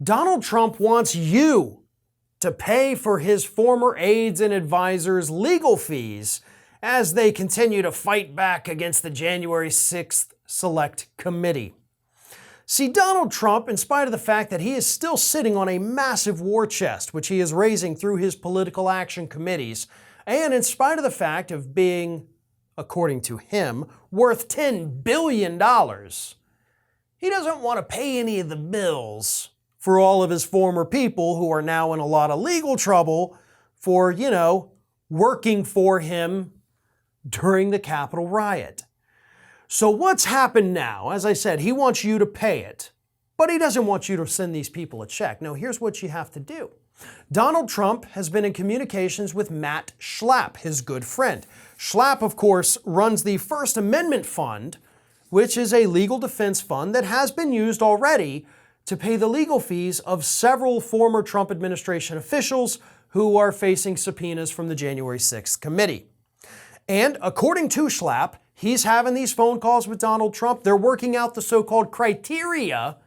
Donald Trump wants you to pay for his former aides and advisors' legal fees as they continue to fight back against the January 6th Select Committee. See, Donald Trump, in spite of the fact that he is still sitting on a massive war chest, which he is raising through his political action committees, and in spite of the fact of being, according to him, worth $10 billion, he doesn't want to pay any of the bills for all of his former people who are now in a lot of legal trouble for, working for him during the Capitol riot. So what's happened now? As I said, he wants you to pay it, but he doesn't want you to send these people a check. Now, here's what you have to do. Donald Trump has been in communications with Matt Schlapp, his good friend. Schlapp, of course, runs the First Amendment Fund, which is a legal defense fund that has been used already to pay the legal fees of several former Trump administration officials who are facing subpoenas from the January 6th committee. And according to Schlapp, he's having these phone calls with Donald Trump. They're working out the so-called criteria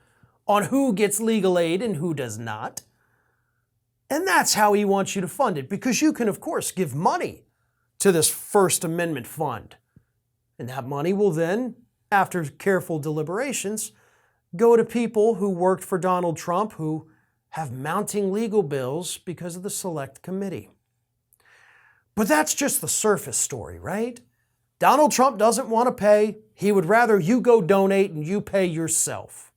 on who gets legal aid and who does not. And that's how he wants you to fund it, because you can, of course, give money to this First Amendment Fund. And that money will then, after careful deliberations, go to people who worked for Donald Trump who have mounting legal bills because of the Select Committee. But that's just the surface story, right? Donald Trump doesn't want to pay. He would rather you go donate and you pay yourself.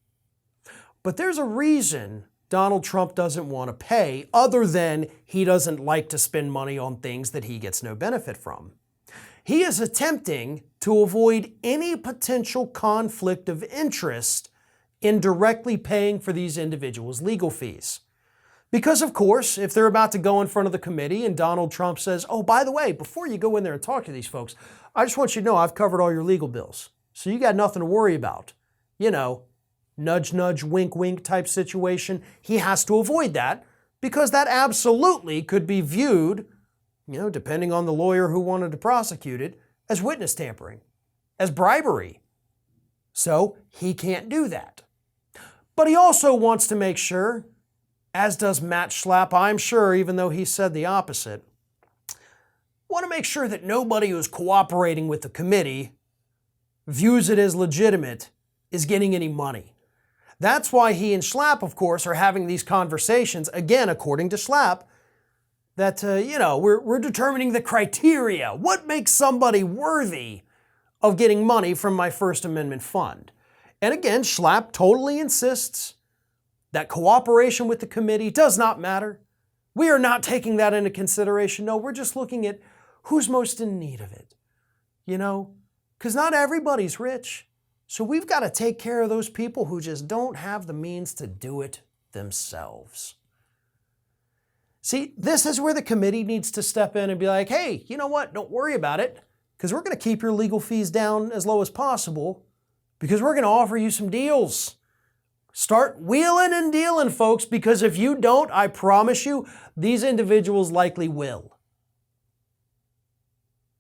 But there's a reason Donald Trump doesn't want to pay, other than he doesn't like to spend money on things that he gets no benefit from. He is attempting to avoid any potential conflict of interest in directly paying for these individuals' legal fees. Because, of course, if they're about to go in front of the committee and Donald Trump says, oh, by the way, before you go in there and talk to these folks, I just want you to know I've covered all your legal bills. So you got nothing to worry about. Nudge, nudge, wink, wink type situation. He has to avoid that because that absolutely could be viewed, depending on the lawyer who wanted to prosecute it, as witness tampering, as bribery. So he can't do that. But he also wants to make sure, as does Matt Schlapp, I'm sure, even though he said the opposite, want to make sure that nobody who's cooperating with the committee views it as legitimate is getting any money. That's why he and Schlapp, of course, are having these conversations, again, according to Schlapp, that, we're determining the criteria. What makes somebody worthy of getting money from my First Amendment Fund? And again, Schlapp totally insists that cooperation with the committee does not matter. We are not taking that into consideration. No, we're just looking at who's most in need of it. Because not everybody's rich. So we've got to take care of those people who just don't have the means to do it themselves. See, this is where the committee needs to step in and be like, hey, you know what? Don't worry about it, because we're going to keep your legal fees down as low as possible, because we're going to offer you some deals. Start wheeling and dealing, folks, because if you don't, I promise you, these individuals likely will.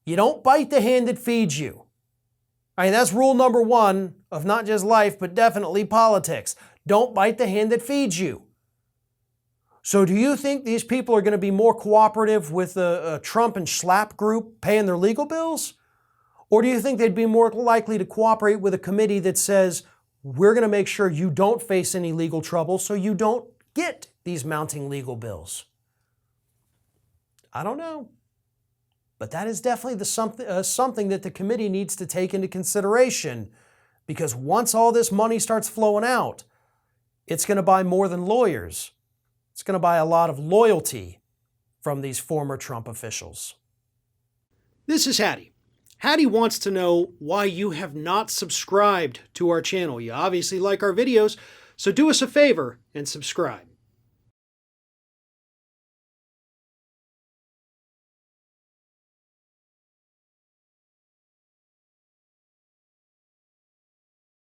You don't bite the hand that feeds you. That's rule number one of not just life, but definitely politics. Don't bite the hand that feeds you. So do you think these people are going to be more cooperative with a Trump and Schlapp group paying their legal bills? Or do you think they'd be more likely to cooperate with a committee that says, we're going to make sure you don't face any legal trouble so you don't get these mounting legal bills? I don't know. But that is definitely something that the committee needs to take into consideration, because once all this money starts flowing out, it's going to buy more than lawyers. It's going to buy a lot of loyalty from these former Trump officials. This is Hattie. Hattie wants to know why you have not subscribed to our channel. You obviously like our videos, so do us a favor and subscribe.